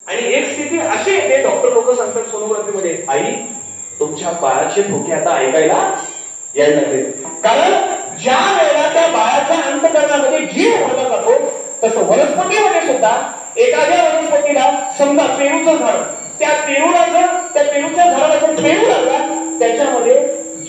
आणि एक स्थिती अशी येते, डॉक्टर लोक सांगतात सोनोग्राफीमध्ये, आई तुमच्या बाळाचे ठोके आता ऐकायला यायला लागले. कारण ज्या वेळेला त्या बाळाच्या अंतःकरणामध्ये जीव भरला जातो, तसं वनस्पतीमध्ये सुद्धा एखाद्या वनस्पतीला समजा पेरूचं झाड, त्या पेरूच्या झाडाला जर पेरू लागला, त्याच्यामध्ये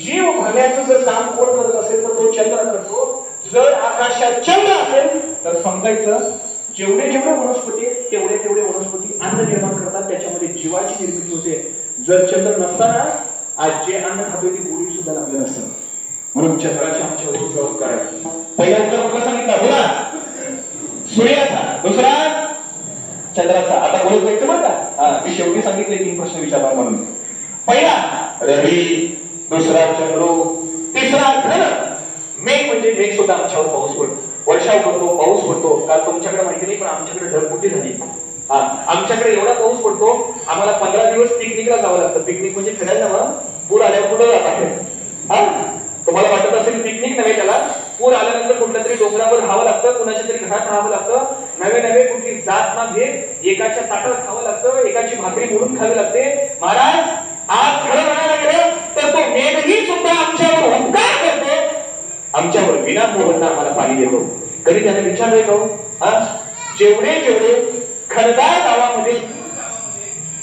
जीव भरण्याचं जर काम कोण करत असेल तर तो चंद्र करतो. जर आकाशात चंद्र असेल तर समजायचं जेवढे वनस्पती तेवढे वनस्पती अन्न निर्माण करतात, त्याच्यामध्ये जीवाची निर्मिती होते. जर चंद्र नसताना आज जे अन्न खातोय ती गोळी सुद्धा लागलं नसतं. म्हणून चंद्राचे आमच्यावर संस्कार आहे. पहिला उत्तर कुठला सांगितला? बोला. सूर्याचा. दुसरा चंद्राचा. आता बोलत जायचं बरं का? मी शेवटी सांगितले 3 प्रश्न विचारणार म्हणून. पहिला रवी, दुसरा चंद्र, तिसरा धन. मेघ म्हणजे मेघ सुद्धा आमच्यावर पाऊस पडतो, वर्षाव पडतो, पाऊस पडतो. काल तुमच्याकडे माहिती नाही पण आमच्याकडे ढगफुटी झाली. आमच्याकडे एवढा पाऊस पडतो, आम्हाला 15 दिवस पिकनिकला जावं लागतं. पिकनिक म्हणजे फिरायला ना, पूर आल्यावर कुठं जातात? तुम्हाला वाटत असेल पिकनिक नव्हे त्याला. पूर आल्यानंतर कुठल्या तरी डोंगरावर राहावं लागतं, कुणाच्या तरी घरात राहावं लागतं. नवे कुठली जात ना घेत एकाच्या ताटात खावं लागतं, एकाची भाकरी मोडून खावी लागते. महाराज आज खरं म्हणायला गेलं तर तो मेघही सुद्धा आमच्यावर उपकार करतो, आमच्यावर विना मोबदला आम्हाला पाणी देतो. कधी त्याने विचारलंय का? जेवढे खरदार गावामध्ये